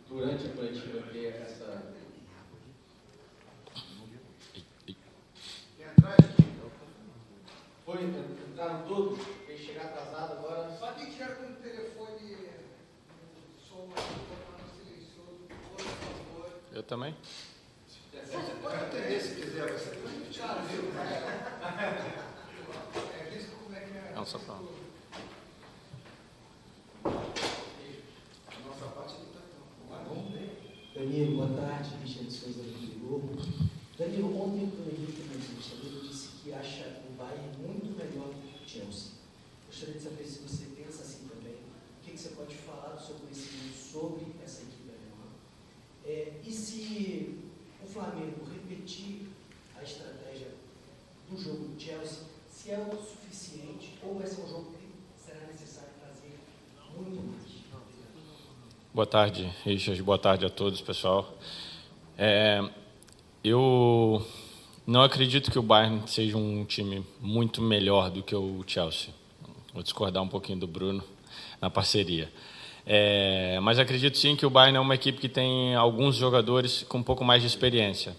durante a coletiva, ter essa... Entraram todos, quem chegar atrasado agora... Só quem tiver com o telefone, som silencioso, por favor. Eu também? Pode atender se quiser, você transmitido, viu? Visto como é que é. Não, só para... Nossa parte não está tão. Danilo, boa tarde, Richard Souza do Globo. Danilo, ontem o Henrique, na entrevista dele, disse que acha o Bayern muito melhor do que o Chelsea. Gostaria de saber se você pensa assim também. O que você pode falar sobre essa equipe alemã? E se o Flamengo repetir a estratégia do jogo do Chelsea, se é o suficiente ou vai ser um jogo que será necessário fazer muito mais? Boa tarde, Richard. Boa tarde a todos, pessoal. Eu não acredito que o Bayern seja um time muito melhor do que o Chelsea. Vou discordar um pouquinho do Bruno na parceria. Mas acredito sim que o Bayern é uma equipe que tem alguns jogadores com um pouco mais de experiência.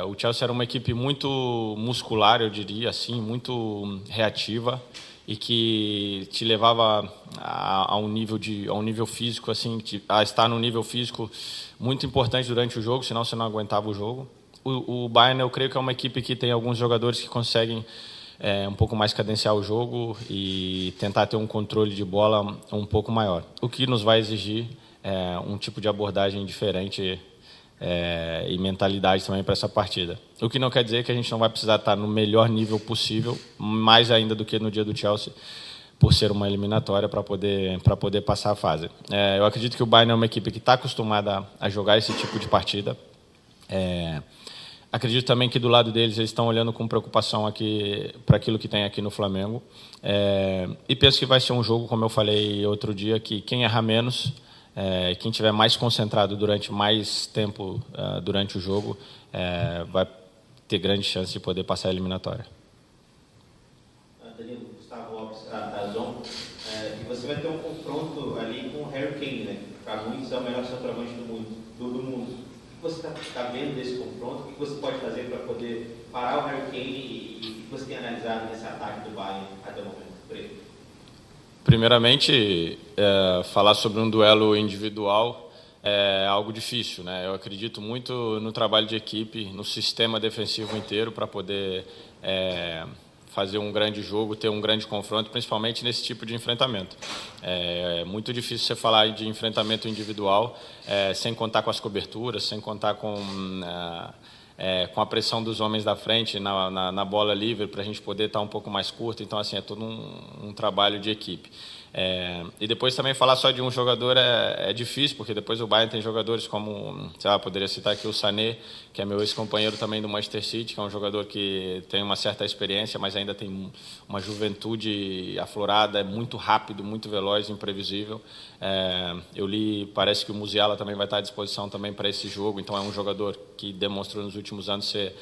O Chelsea era uma equipe muito muscular, eu diria assim, muito reativa, e que te levava a um nível físico, assim, a estar num nível físico muito importante durante o jogo, senão você não aguentava o jogo. O Bayern, eu creio que é uma equipe que tem alguns jogadores que conseguem um pouco mais cadenciar o jogo e tentar ter um controle de bola um pouco maior, o que nos vai exigir um tipo de abordagem diferente e mentalidade também para essa partida. O que não quer dizer que a gente não vai precisar estar no melhor nível possível, mais ainda do que no dia do Chelsea, por ser uma eliminatória para poder passar a fase. Eu acredito que o Bayern é uma equipe que está acostumada a jogar esse tipo de partida. Acredito também que do lado deles eles estão olhando com preocupação aqui para aquilo que tem aqui no Flamengo. E penso que vai ser um jogo, como eu falei outro dia, que quem errar menos, quem estiver mais concentrado durante mais tempo durante o jogo, vai ter grande chance de poder passar a eliminatória. Danilo, Gustavo Lopes, da Zon, e você vai ter um confronto ali com o Harry Kane, né? Para muitos é o melhor centroavante do mundo. O que você está vendo desse confronto? O que você pode fazer para poder parar o Harry Kane e o que você tem analisado nesse ataque do Bayern até o momento? Primeiramente, falar sobre um duelo individual é algo difícil, né? Eu acredito muito no trabalho de equipe, no sistema defensivo inteiro para poder fazer um grande jogo, ter um grande confronto, principalmente nesse tipo de enfrentamento. É muito difícil você falar de enfrentamento individual sem contar com as coberturas, sem contar com a pressão dos homens da frente na bola livre, para a gente poder estar um pouco mais curto. Então, assim, é todo um trabalho de equipe. E depois também falar só de um jogador é difícil, porque depois o Bayern tem jogadores como, sei lá, poderia citar aqui o Sané, que é meu ex-companheiro também do Manchester City, que é um jogador que tem uma certa experiência, mas ainda tem uma juventude aflorada, é muito rápido, muito veloz, imprevisível. Eu li, parece que o Musiala também vai estar à disposição também para esse jogo, então é um jogador que demonstrou nos últimos anos ser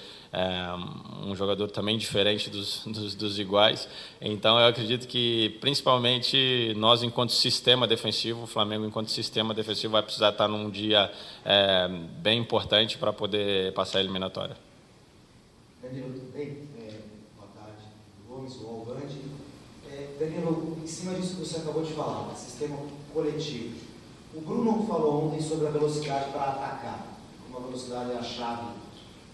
um jogador também diferente dos iguais. Então eu acredito que principalmente nós, enquanto sistema defensivo, o Flamengo enquanto sistema defensivo vai precisar estar num dia bem importante para poder passar a eliminatória. Danilo, tudo bem? Boa tarde, Gomes, o Alvande. Danilo, em cima disso que você acabou de falar, sistema coletivo. O Bruno falou ontem sobre a velocidade para atacar, como a velocidade é a chave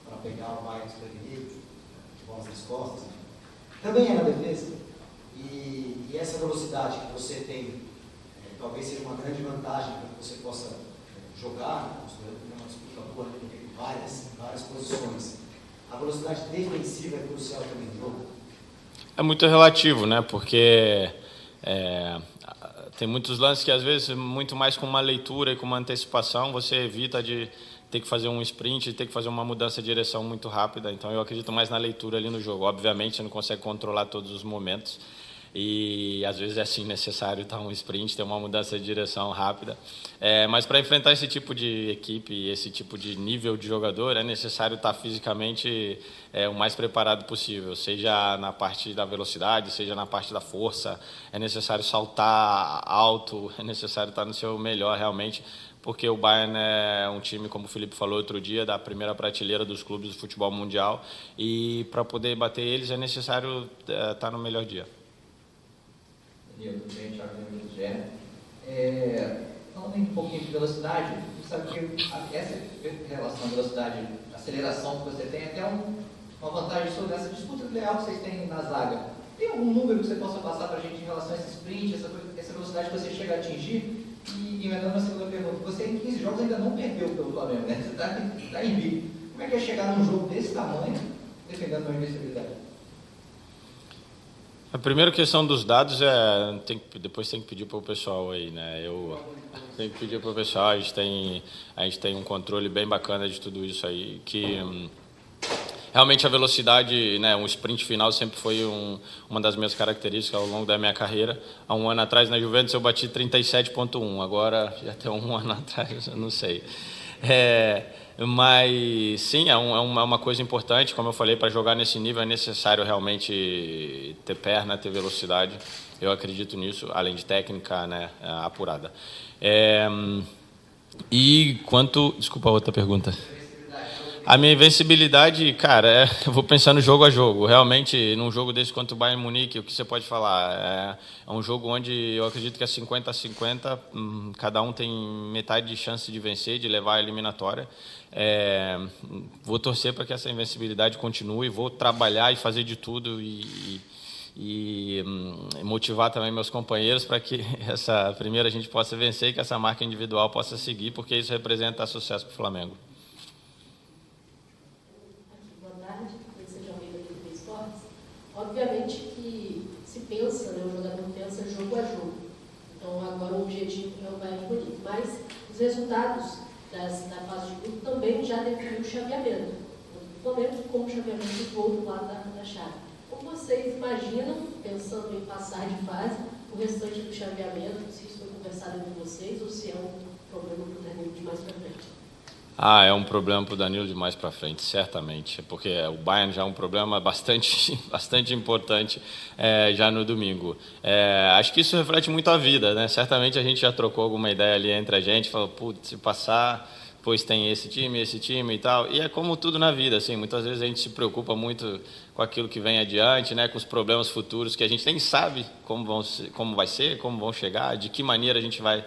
para pegar o Bayern desprevenido, de bolas nas costas. Também é na defesa. E essa velocidade que você tem, talvez seja uma grande vantagem para que você possa jogar, uma disputa boa em várias posições. A velocidade defensiva é crucial também no jogo? É muito relativo, né? Porque tem muitos lances que, às vezes, muito mais com uma leitura e com uma antecipação, você evita de ter que fazer um sprint, ter que fazer uma mudança de direção muito rápida. Então, eu acredito mais na leitura ali no jogo. Obviamente, você não consegue controlar todos os momentos. e às vezes é sim necessário dar um sprint, ter uma mudança de direção rápida. Mas para enfrentar esse tipo de equipe, esse tipo de nível de jogador, é necessário estar fisicamente o mais preparado possível, seja na parte da velocidade, seja na parte da força. É necessário saltar alto, é necessário estar no seu melhor realmente, porque o Bayern é um time, como o Felipe falou outro dia, da primeira prateleira dos clubes do futebol mundial, e para poder bater eles é necessário estar no melhor dia. Danilo, tudo bem? Thiago do GE. Falando um pouquinho de velocidade, você sabe que essa relação velocidade, aceleração que você tem, é até uma vantagem sobre essa disputa leal que vocês têm na zaga. Tem algum número que você possa passar para a gente em relação a esse sprint, essa velocidade que você chega a atingir? E emendando uma segunda pergunta, você em 15 jogos ainda não perdeu pelo Flamengo, né? Você está invicto. Como é que é chegar num jogo desse tamanho, defendendo uma invencibilidade? A primeira questão dos dados depois tem que pedir para o pessoal aí, né? Eu tenho que pedir para o pessoal, a gente tem um controle bem bacana de tudo isso aí, que realmente a velocidade, né, um sprint final sempre foi uma das minhas características ao longo da minha carreira. Há um ano atrás na Juventus eu bati 37,1, agora já tem um ano atrás, eu não sei. Mas sim, é uma coisa importante, como eu falei, para jogar nesse nível é necessário realmente ter perna, ter velocidade. Eu acredito nisso, além de técnica, né, apurada. E quanto... Desculpa a outra pergunta. A minha invencibilidade, cara, eu vou pensando jogo a jogo. Realmente, num jogo desse contra o Bayern Munique, o que você pode falar? É um jogo onde eu acredito que é 50-50, cada um tem metade de chance de vencer, de levar a eliminatória. Vou torcer para que essa invencibilidade continue, vou trabalhar e fazer de tudo e motivar também meus companheiros para que essa primeira a gente possa vencer e que essa marca individual possa seguir, porque isso representa sucesso para o Flamengo. Obviamente que se pensa, né, o jogador pensa jogo a jogo. Então agora o objetivo é o Bayern Munique. Mas os resultados da fase de grupo também já definiu o chaveamento. O Flamengo como chaveamento do outro lado da chave. Como vocês imaginam, pensando em passar de fase, o restante do chaveamento, se isso foi conversado entre vocês ou se é um problema para o Danilo de mais para frente? É um problema para o Danilo de mais para frente, certamente, porque o Bayern já é um problema bastante importante já no domingo. Acho que isso reflete muito a vida, né? Certamente a gente já trocou alguma ideia ali entre a gente, falou, putz, se passar, pois tem esse time e tal. E é como tudo na vida, assim, muitas vezes a gente se preocupa muito com aquilo que vem adiante, né? Com os problemas futuros que a gente nem sabe como vai ser, como vão chegar, de que maneira a gente vai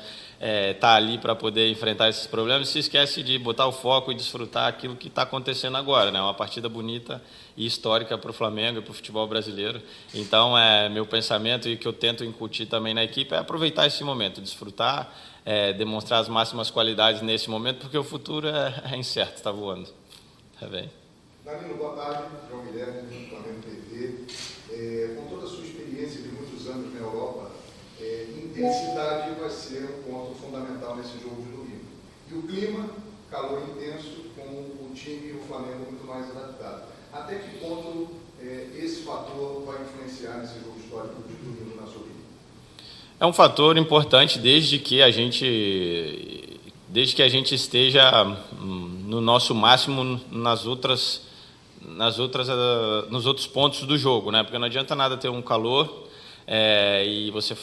tá ali para poder enfrentar esses problemas, se esquece de botar o foco e desfrutar aquilo que está acontecendo agora, né? Uma partida bonita e histórica para o Flamengo e para o futebol brasileiro. Então, meu pensamento e o que eu tento incutir também na equipe é aproveitar esse momento, desfrutar, demonstrar as máximas qualidades nesse momento, porque o futuro é incerto, está voando. Bem. Danilo, boa tarde. João Guilherme, do Flamengo TV. Com toda a sua experiência de muitos anos na Europa, intensidade vai ser um ponto fundamental nesse jogo de domingo. E o clima, calor intenso, com o time e o Flamengo muito mais adaptado. Até que ponto esse fator vai influenciar nesse jogo histórico de domingo, na sua opinião? É um fator importante desde que a gente esteja no nosso máximo nos outros pontos do jogo, né? Porque não adianta nada ter um calor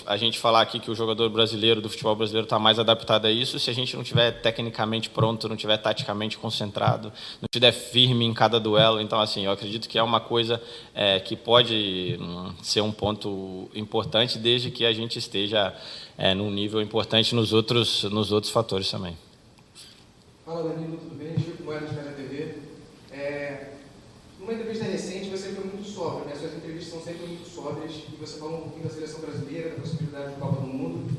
a gente falar aqui que o jogador brasileiro do futebol brasileiro está mais adaptado a isso, se a gente não estiver tecnicamente pronto, não estiver taticamente concentrado, não estiver firme em cada duelo. Então, assim, eu acredito que é uma coisa que pode ser um ponto importante, desde que a gente esteja num nível importante nos outros fatores também. Fala, Danilo, tudo bem? Chico Moedas, da TV. Numa entrevista recente, você foi muito sóbrio, né? Suas entrevistas são sempre muito sóbrias, e você falou um pouquinho da seleção brasileira, da possibilidade de Copa do Mundo.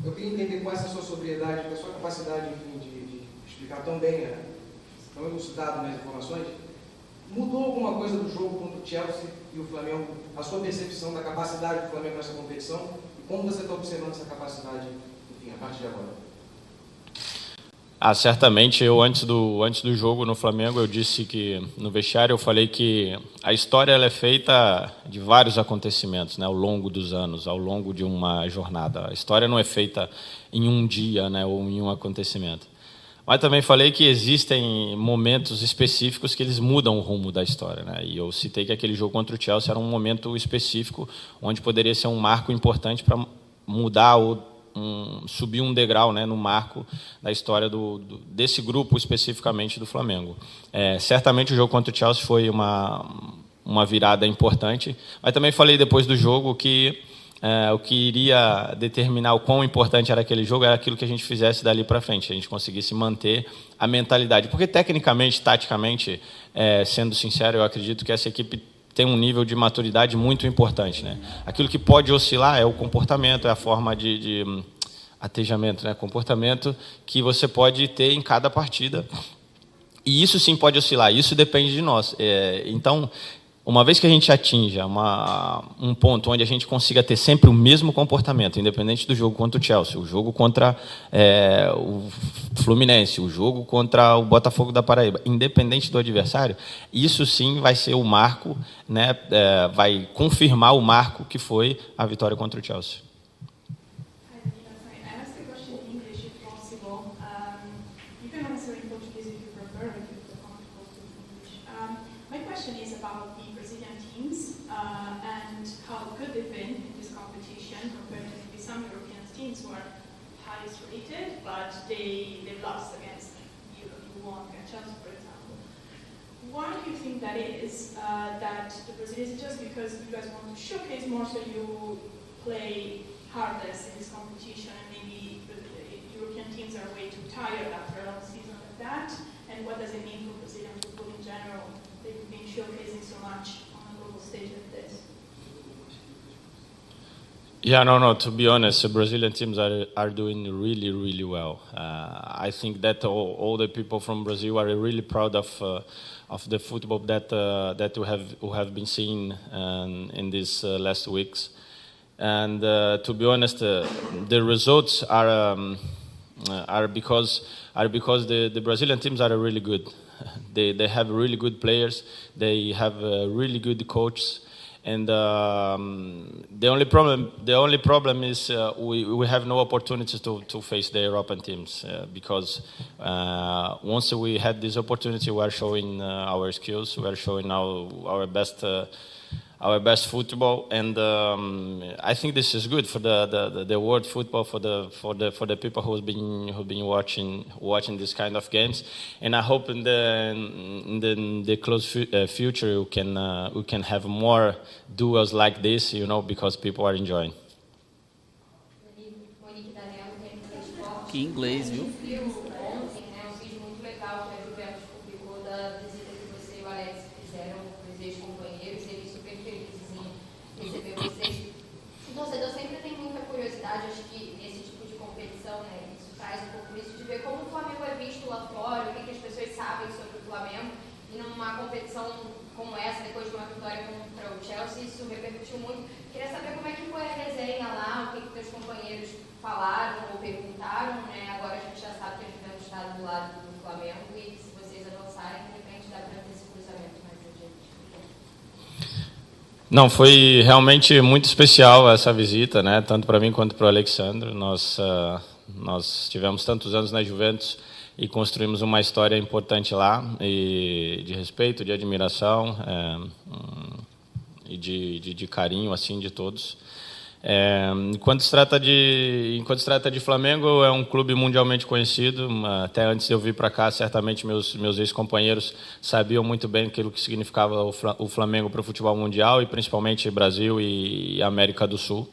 Eu queria entender qual é essa sua sobriedade, qual é a sua capacidade, enfim, de explicar tão bem, tão elucidado nas informações. Mudou alguma coisa do jogo contra o Chelsea e o Flamengo, a sua percepção da capacidade do Flamengo nessa competição? E como você está observando essa capacidade, enfim, a partir de agora? Certamente, eu antes do jogo no Flamengo, eu disse que, no vestiário, eu falei que a história ela é feita de vários acontecimentos, né, ao longo dos anos, ao longo de uma jornada. A história não é feita em um dia, né, ou em um acontecimento. Mas também falei que existem momentos específicos que eles mudam o rumo da história, né, e eu citei que aquele jogo contra o Chelsea era um momento específico, onde poderia ser um marco importante para mudar subir um degrau, né, no marco da história desse grupo especificamente do Flamengo. Certamente o jogo contra o Chelsea foi uma virada importante, mas também falei depois do jogo que o que iria determinar o quão importante era aquele jogo era aquilo que a gente fizesse dali para frente, a gente conseguisse manter a mentalidade, porque tecnicamente, taticamente, sendo sincero, eu acredito que essa equipe tem um nível de maturidade muito importante, né? Aquilo que pode oscilar é o comportamento, é a forma de atejamento, né? Comportamento que você pode ter em cada partida. E isso sim pode oscilar, isso depende de nós. Então, uma vez que a gente atinja um ponto onde a gente consiga ter sempre o mesmo comportamento, independente do jogo contra o Chelsea, o jogo contra o Fluminense, o jogo contra o Botafogo da Paraíba, independente do adversário, isso sim vai ser o marco, né, vai confirmar o marco que foi a vitória contra o Chelsea. They've lost against you won against Chelsea, for example. Why do you think that is? That the Brazilians, just because you guys want to showcase more, so you play hardest in this competition, and maybe the European teams are way too tired after a long season like that? And what does it mean for Brazilian football in general? They've been showcasing so much on a global stage like this. Yeah, no. To be honest, the Brazilian teams are doing really, really well. I think that all the people from Brazil are really proud of the football that we have been seeing in these last weeks. And to be honest, the results are because the Brazilian teams are really good. They have really good players. They have really good coaches. And the only problem is we have no opportunities to face the European teams because once we had this opportunity, we are showing our skills, we are showing our best football, and I think this is good for the world football, for the people who've been watching this kind of games, and I hope in the close future we can have more duels like this, because people are enjoying. Que inglês, viu? O torcedor sempre tem muita curiosidade, acho que nesse tipo de competição, né, isso traz um pouco isso de ver como o Flamengo é visto lá fora, o que as pessoas sabem sobre o Flamengo, e numa competição como essa, depois de uma vitória contra o Chelsea, isso repercutiu muito. Queria saber como é que foi a resenha lá, o que teus companheiros falaram ou perguntaram, né? Agora a gente já sabe que eles devem estar do lado do Flamengo e se vocês avançarem, de repente dá para ter esse cruzamento mais adiante. Não, foi realmente muito especial essa visita, né? Tanto para mim quanto para o Alexandre. Nós tivemos tantos anos na Juventus e construímos uma história importante lá, e de respeito, de admiração e de carinho assim de todos. Enquanto se trata de Flamengo, é um clube mundialmente conhecido. Até antes de eu vir para cá, certamente meus ex-companheiros sabiam muito bem aquilo que significava o Flamengo para o futebol mundial, e principalmente Brasil e América do Sul.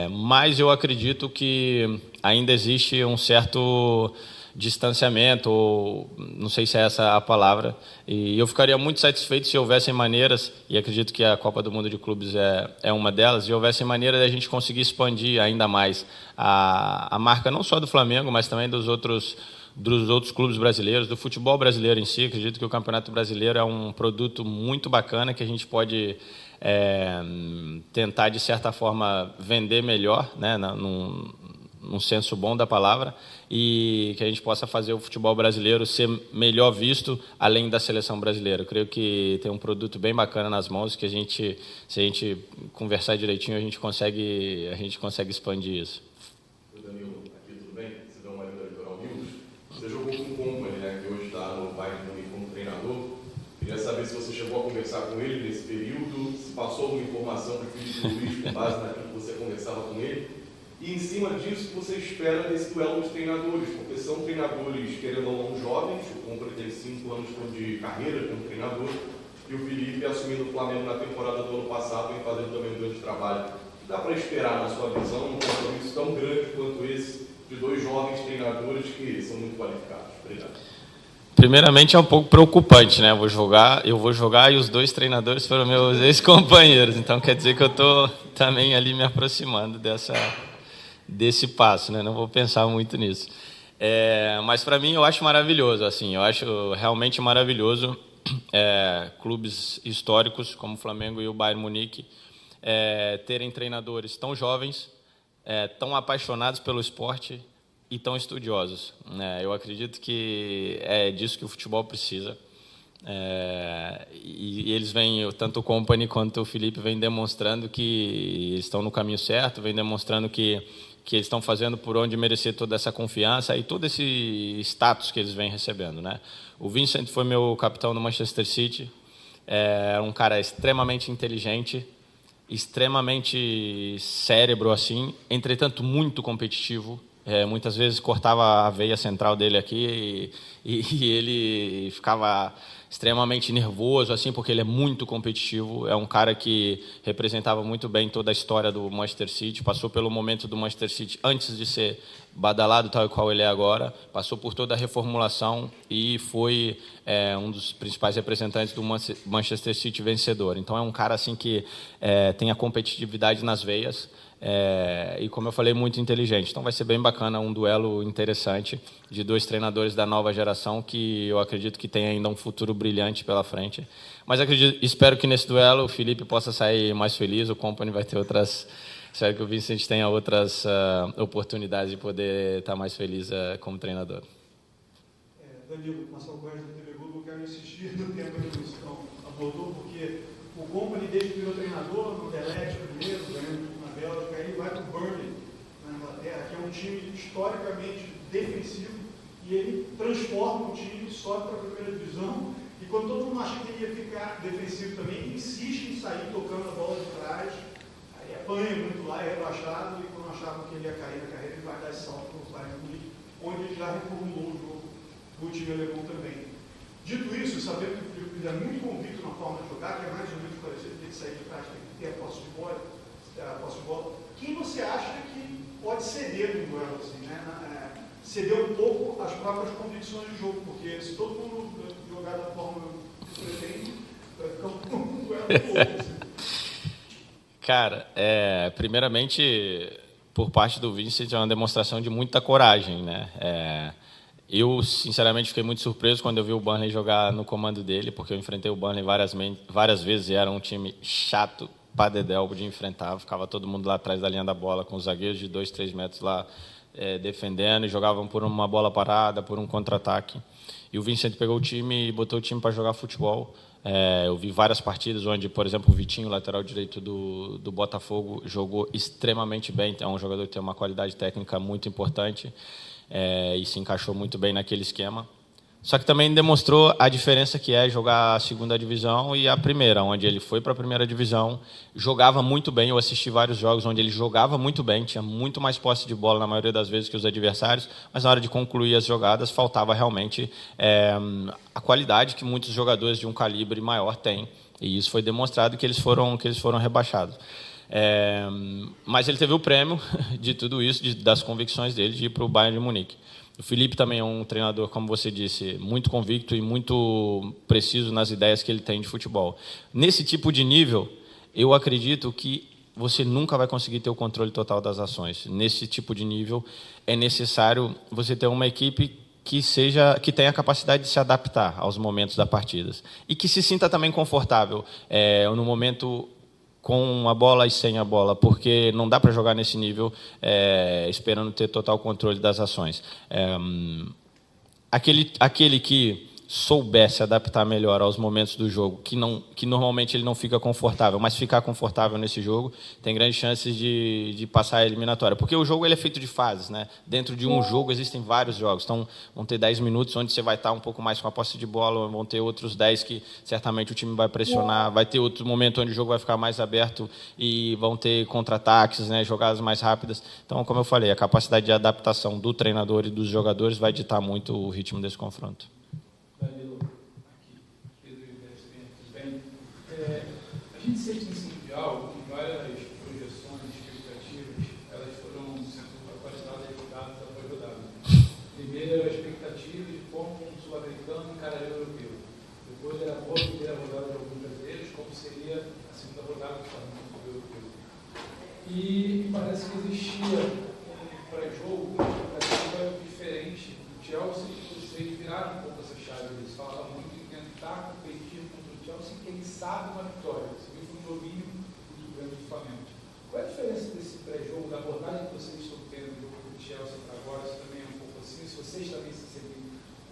Mas eu acredito que ainda existe um certo distanciamento, ou não sei se é essa a palavra, e eu ficaria muito satisfeito se houvessem maneiras, e acredito que a Copa do Mundo de Clubes é uma delas, e houvessem maneira de a gente conseguir expandir ainda mais a marca, não só do Flamengo, mas também dos outros clubes brasileiros, do futebol brasileiro em si. Acredito que o Campeonato Brasileiro é um produto muito bacana que a gente pode tentar, de certa forma, vender melhor, né, num senso bom da palavra, e que a gente possa fazer o futebol brasileiro ser melhor visto além da seleção brasileira. Eu creio que tem um produto bem bacana nas mãos, que se a gente conversar direitinho, a gente consegue expandir isso. Danilo, aqui tudo bem? Cidão Maria da Litoral News. Você jogou com o Company, né, que hoje está no Bayern de Munique como treinador. Queria saber se você chegou a conversar com ele nesse período, se passou alguma informação para o Filipe Luís com base naquilo que você conversava com ele. E em cima disso, o que você espera desse duelo dos treinadores? Porque são treinadores, querendo ou não, jovens. O Company tem 5 anos de carreira como treinador. E o Filipe, assumindo o Flamengo na temporada do ano passado, vem fazendo também um grande trabalho. O que dá para esperar, na sua visão, um compromisso tão grande quanto esse, de 2 jovens treinadores que são muito qualificados? Obrigado. Primeiramente, é um pouco preocupante, né? Eu vou jogar e os 2 treinadores foram meus ex-companheiros. Então, quer dizer que eu estou também ali me aproximando desse passo, né? Não vou pensar muito nisso. Mas, para mim, eu acho maravilhoso. Assim, eu acho realmente maravilhoso clubes históricos como o Flamengo e o Bayern Munique terem treinadores tão jovens, tão apaixonados pelo esporte e tão estudiosos. Eu acredito que é disso que o futebol precisa. E eles vêm, tanto o Company quanto o Felipe, vêm demonstrando que estão no caminho certo, vêm demonstrando que eles estão fazendo por onde merecer toda essa confiança e todo esse status que eles vêm recebendo, né? O Vincent foi meu capitão no Manchester City, um cara extremamente inteligente, extremamente cérebro, assim, entretanto muito competitivo. Muitas vezes cortava a veia central dele aqui e ele ficava extremamente nervoso, assim, porque ele é muito competitivo. É um cara que representava muito bem toda a história do Manchester City, passou pelo momento do Manchester City antes de ser badalado tal e qual ele é agora, passou por toda a reformulação e foi um dos principais representantes do Manchester City vencedor. Então é um cara assim que tem a competitividade nas veias. E, como eu falei, muito inteligente. Então vai ser bem bacana, um duelo interessante de 2 treinadores da nova geração que eu acredito que tem ainda um futuro brilhante pela frente. Mas espero que nesse duelo o Felipe possa sair mais feliz, o Company vai ter outras... Espero que o Vincent tenha outras oportunidades de poder estar mais feliz como treinador. Danilo, Marcelo Góes da TV Globo, eu quero insistir no tempo que você abordou, porque o Company, desde que virou treinador, no Delete primeiro, ganhando na Bélgica, aí vai para o Burnley, na Inglaterra, que é um time historicamente defensivo, e ele transforma o time, sobe para a primeira divisão, e quando todo mundo acha que ele ia ficar defensivo também, ele insiste em sair tocando a bola de trás, aí apanha muito lá, é rebaixado, e quando achavam que ele ia cair na carreira, ele vai dar esse salto para o Bayern Munique, onde ele já reformulou o jogo do time alemão também. Dito isso, sabendo que o Felipe é muito convicto na forma de jogar, que é mais ou menos parecido, tem que sair de trás, tem que ter a posse de bola, quem você acha que pode ceder no duelo, assim, né? Ceder um pouco as próprias convicções de jogo, porque se todo mundo jogar da forma que pretende, vai ficar um duelo louco, assim. Cara, primeiramente, por parte do Vincent, é uma demonstração de muita coragem, né? Eu, sinceramente, fiquei muito surpreso quando eu vi o Burnley jogar no comando dele, porque eu enfrentei o Burnley várias vezes e era um time chato para dedéu de enfrentar. Ficava todo mundo lá atrás da linha da bola, com os zagueiros de 2, 3 metros lá defendendo, e jogavam por uma bola parada, por um contra-ataque. E o Vincent pegou o time e botou o time para jogar futebol. Eu vi várias partidas onde, por exemplo, o Vitinho, lateral direito do Botafogo, jogou extremamente bem. É um jogador que tem uma qualidade técnica muito importante. E se encaixou muito bem naquele esquema. Só que também demonstrou a diferença que é jogar a segunda divisão e a primeira, onde ele foi para a primeira divisão, jogava muito bem. Eu assisti vários jogos onde ele jogava muito bem, tinha muito mais posse de bola na maioria das vezes que os adversários, mas na hora de concluir as jogadas faltava realmente a qualidade que muitos jogadores de um calibre maior têm. E isso foi demonstrado que eles foram rebaixados. Mas ele teve o prêmio de tudo isso, das convicções dele, de ir para o Bayern de Munique. O Felipe também é um treinador, como você disse, muito convicto e muito preciso nas ideias que ele tem de futebol. Nesse tipo de nível, eu acredito que você nunca vai conseguir ter o controle total das ações. Nesse tipo de nível, é necessário você ter uma equipe que tenha a capacidade de se adaptar aos momentos das partidas e que se sinta também confortável no momento com a bola e sem a bola, porque não dá para jogar nesse nível esperando ter total controle das ações. Aquele que souber se adaptar melhor aos momentos do jogo, que normalmente ele não fica confortável, mas ficar confortável nesse jogo, tem grandes chances de passar a eliminatória. Porque o jogo ele é feito de fases, né? Dentro de um jogo existem vários jogos. Então, vão ter 10 minutos onde você vai estar um pouco mais com a posse de bola, vão ter outros 10 que certamente o time vai pressionar, vai ter outro momento onde o jogo vai ficar mais aberto e vão ter contra-ataques, né? Jogadas mais rápidas. Então, como eu falei, a capacidade de adaptação do treinador e dos jogadores vai ditar muito o ritmo desse confronto. A gente sente nesse Mundial que várias projeções, expectativas, elas foram sendo atualizadas e rodadas após rodada. Primeiro, a expectativa de como um sul-americano encararia o europeu. Depois era boa a primeira rodada de alguns brasileiros, como seria a segunda rodada do europeu. E parece que existia um pré-jogo, uma expectativa diferente do Chelsea, que vocês viraram um pouco essa chave. Eles falavam muito em tentar competir contra o Chelsea, quem sabe uma vitória. Domínio muito grande do Flamengo. Qual é a diferença desse pré-jogo, da abordagem que vocês estão tendo do jogo do Chelsea para agora? Isso também é um pouco assim, se vocês também se sentem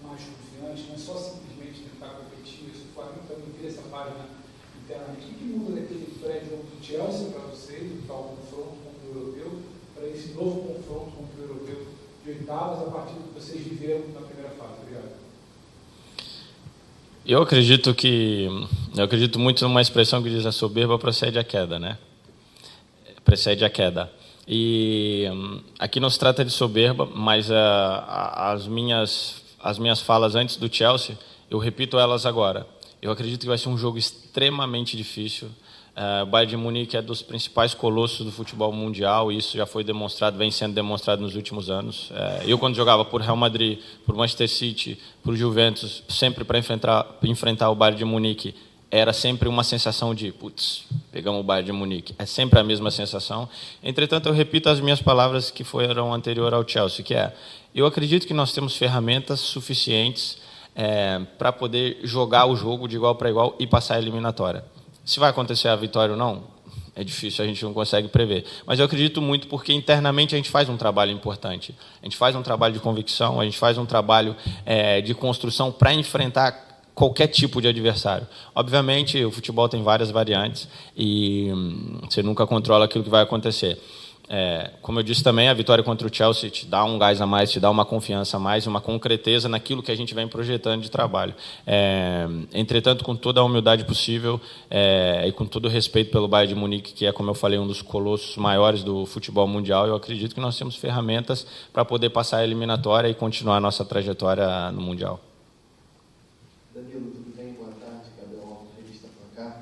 mais confiantes, não é só simplesmente tentar competir, se o Flamengo também vira essa página internamente. O que muda daquele pré-jogo do Chelsea para vocês, do tal confronto contra o europeu, para esse novo confronto contra o europeu de oitavas, a partir do que vocês viveram na primeira fase? Obrigado. Eu acredito muito numa expressão que diz: a soberba precede a queda, né? Precede a queda. E aqui não se trata de soberba, mas as minhas falas antes do Chelsea, eu repito elas agora. Eu acredito que vai ser um jogo extremamente difícil. O Bayern de Munique é dos principais colossos do futebol mundial, e isso já foi demonstrado, vem sendo demonstrado nos últimos anos. Eu, quando jogava por Real Madrid, por Manchester City, por Juventus, sempre para enfrentar o Bayern de Munique, era sempre uma sensação de, putz, pegamos o Bayern de Munique. É sempre a mesma sensação. Entretanto, eu repito as minhas palavras que foram anterior ao Chelsea, que é: eu acredito que nós temos ferramentas suficientes para poder jogar o jogo de igual para igual e passar a eliminatória. Se vai acontecer a vitória ou não, é difícil, a gente não consegue prever. Mas eu acredito muito porque internamente a gente faz um trabalho importante. A gente faz um trabalho de convicção, a gente faz um trabalho de construção para enfrentar qualquer tipo de adversário. Obviamente, o futebol tem várias variantes e você nunca controla aquilo que vai acontecer. Como eu disse também, a vitória contra o Chelsea te dá um gás a mais, te dá uma confiança a mais, uma concreteza naquilo que a gente vem projetando de trabalho. Entretanto, com toda a humildade possível e com todo o respeito pelo Bayern de Munique, que é, como eu falei, um dos colossos maiores do futebol mundial, eu acredito que nós temos ferramentas para poder passar a eliminatória e continuar a nossa trajetória no Mundial. Danilo, tudo bem? Boa tarde. Gabriel, revista pra cá.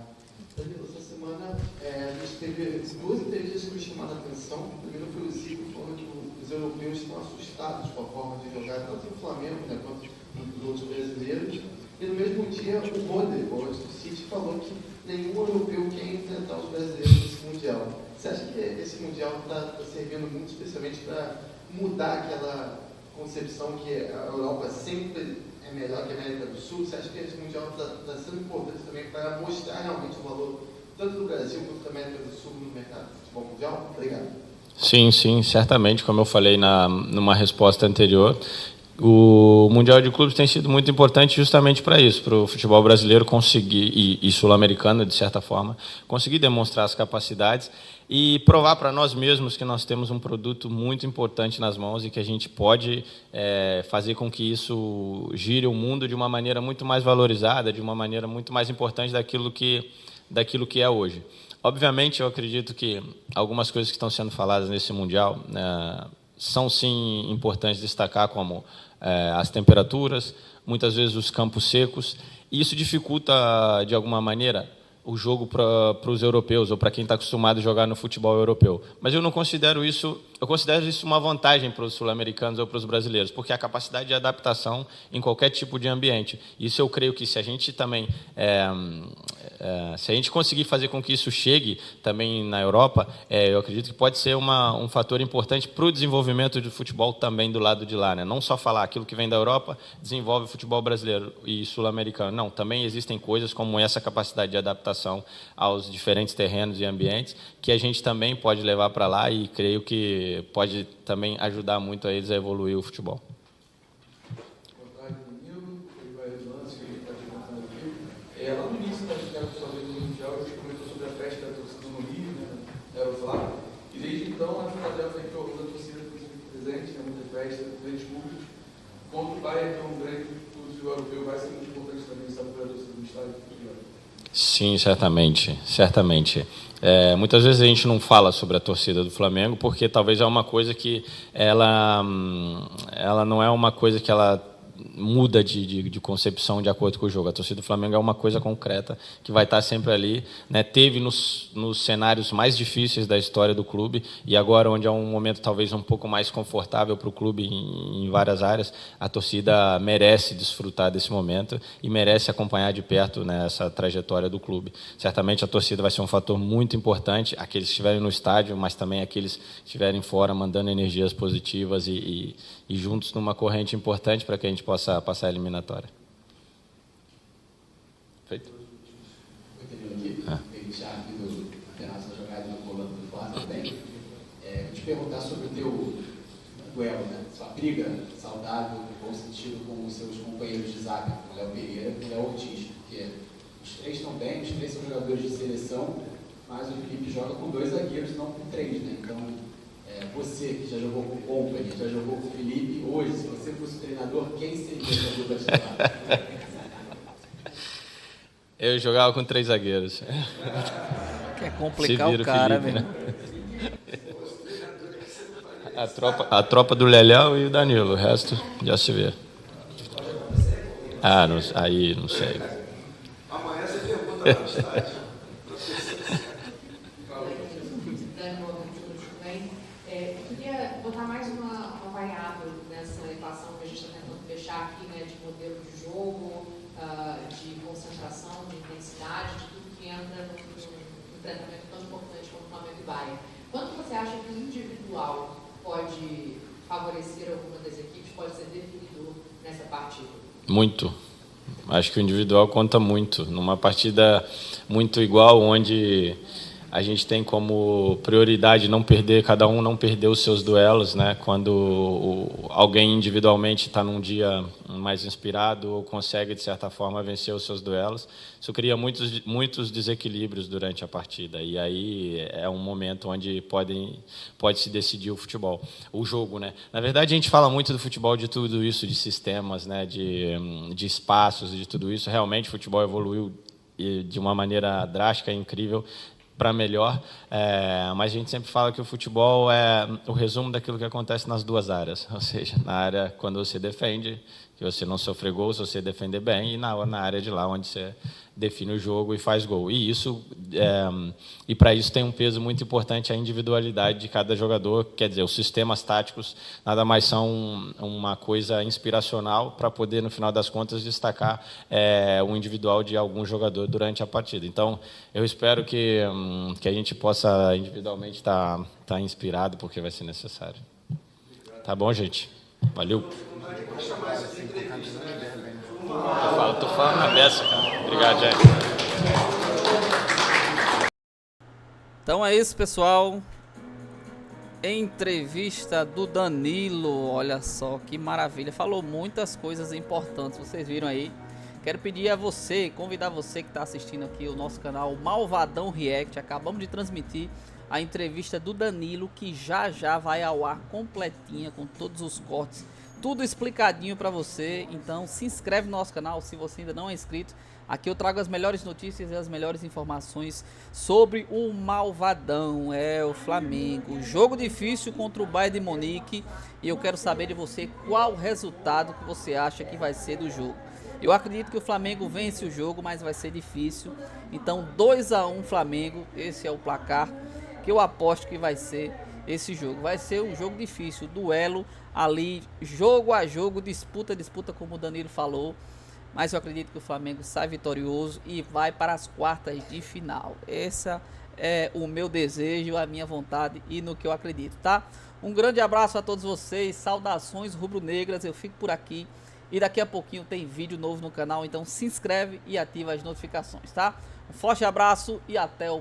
Danilo, essa semana a gente teve duas entrevistas que me chamaram a atenção. Primeiro foi o Zico falando que os europeus estão assustados com a forma de jogar, tanto no Flamengo, né, quanto nos outros brasileiros. E no mesmo dia, o Roder, o City, falou que nenhum europeu quer enfrentar os brasileiros nesse Mundial. Você acha que esse Mundial está servindo muito, especialmente para mudar aquela concepção que a Europa sempre é melhor que a América do Sul? Você acha que esse Mundial está sendo importante também para mostrar realmente o valor tanto do Brasil quanto da América do Sul no mercado de futebol mundial? Obrigado. Sim, certamente, como eu falei numa resposta anterior, o Mundial de Clubes tem sido muito importante justamente para isso, para o futebol brasileiro conseguir, e sul-americano, de certa forma, conseguir demonstrar as capacidades e provar para nós mesmos que nós temos um produto muito importante nas mãos e que a gente pode fazer com que isso gire o mundo de uma maneira muito mais valorizada, de uma maneira muito mais importante daquilo que é hoje. Obviamente, eu acredito que algumas coisas que estão sendo faladas nesse Mundial são, sim, importantes destacar, como as temperaturas, muitas vezes os campos secos, e isso dificulta, de alguma maneira, o jogo para os europeus, ou para quem está acostumado a jogar no futebol europeu. Mas eu não considero isso, eu considero isso uma vantagem para os sul-americanos ou para os brasileiros, porque a capacidade de adaptação em qualquer tipo de ambiente. Isso eu creio que se a gente também, se a gente conseguir fazer com que isso chegue também na Europa, eu acredito que pode ser um fator importante para o desenvolvimento do futebol também do lado de lá, né? Não só falar aquilo que vem da Europa desenvolve o futebol brasileiro e sul-americano. Não, também existem coisas como essa capacidade de adaptação relação aos diferentes terrenos e ambientes, que a gente também pode levar para lá e creio que pode também ajudar muito a eles a evoluir o futebol. Lá no início da história do Mundial, você comentou sobre a festa da torcida no Rio, né, da Euroflá, e desde então a Cidadela foi prorrogando a torcida presente, né, muita festa, grandes públicos. Contra o Bayern, que é um grande clube europeu, vai ser muito importante também essa torcida do estádio. Sim, certamente, certamente. Muitas vezes a gente não fala sobre a torcida do Flamengo, porque talvez é uma coisa que ela não é uma coisa que ela muda de concepção de acordo com o jogo. A torcida do Flamengo é uma coisa concreta que vai estar sempre ali, né? Teve nos cenários mais difíceis da história do clube e agora, onde é um momento talvez um pouco mais confortável para o clube em várias áreas, a torcida merece desfrutar desse momento e merece acompanhar de perto, né, essa trajetória do clube. Certamente a torcida vai ser um fator muito importante, aqueles que estiverem no estádio, mas também aqueles que estiverem fora, mandando energias positivas e juntos numa corrente importante para que a gente possa passar a eliminatória. Feito? Já aqui do Renato jogada na coluna do Flávio também. Vou te perguntar sobre o teu duelo, né? Sua briga saudável, no bom sentido, com os seus companheiros de zaga, com o Léo Pereira e o Léo Ortiz, porque os três estão bem, os três são jogadores de seleção, mas o Felipe joga com 2 zagueiros, não com 3, né? Então, você que já jogou com o Company, já jogou com o Felipe, hoje, se você fosse o treinador, quem seria a dupla titular? Eu jogava com 3 zagueiros. Quer complicar o cara, Felipe, né? A tropa do Leléu e o Danilo, o resto já se vê. Aí não sei. Amanhã você pergunta mais tarde. Botar mais uma variável nessa equação que a gente está tentando fechar aqui, né, de modelo de jogo, de concentração, de intensidade, de tudo que entra no tratamento tão importante como o Flamengo e Bayern. Quanto você acha que o individual pode favorecer alguma das equipes, pode ser definidor nessa partida? Muito. Acho que o individual conta muito. Numa partida muito igual, onde a gente tem como prioridade não perder, cada um não perder os seus duelos, né? Quando alguém individualmente está num dia mais inspirado ou consegue, de certa forma, vencer os seus duelos, isso cria muitos desequilíbrios durante a partida. E aí é um momento onde pode se decidir o futebol, o jogo, né? Na verdade, a gente fala muito do futebol, de tudo isso, de sistemas, né? De espaços, de tudo isso. Realmente, o futebol evoluiu de uma maneira drástica e incrível, para melhor, mas a gente sempre fala que o futebol é o resumo daquilo que acontece nas duas áreas, ou seja, na área quando você defende, que você não sofre gol, se você defender bem, e na área de lá onde você define o jogo e faz gol. E isso e para isso tem um peso muito importante a individualidade de cada jogador, quer dizer, os sistemas táticos nada mais são uma coisa inspiracional para poder, no final das contas, destacar o individual de algum jogador durante a partida. Então, eu espero que a gente possa individualmente estar inspirado, porque vai ser necessário. Tá bom, gente? Valeu. Tô falando na beça, cara. Obrigado, gente. Então é isso, pessoal. Entrevista do Danilo. Olha só que maravilha. Falou muitas coisas importantes. Vocês viram aí. Quero pedir a você, convidar você que está assistindo aqui o nosso canal Malvadão React. Acabamos de transmitir a entrevista do Danilo, que já vai ao ar completinha, com todos os cortes, tudo explicadinho para você. Então se inscreve no nosso canal se você ainda não é inscrito. Aqui eu trago as melhores notícias e as melhores informações sobre o Malvadão, o Flamengo. Jogo difícil contra o Bayern de Munique, e eu quero saber de você qual resultado que você acha que vai ser do jogo. Eu acredito que o Flamengo vence o jogo, mas vai ser difícil. Então 2-1 Flamengo, esse é o placar que eu aposto que vai ser esse jogo. Vai ser um jogo difícil, duelo ali, jogo a jogo, disputa como o Danilo falou. Mas eu acredito que o Flamengo sai vitorioso e vai para as quartas de final. Esse é o meu desejo, a minha vontade e no que eu acredito, tá? Um grande abraço a todos vocês, saudações rubro-negras, eu fico por aqui E daqui a pouquinho tem vídeo novo no canal, então se inscreve e ativa as notificações, tá? Um forte abraço e até o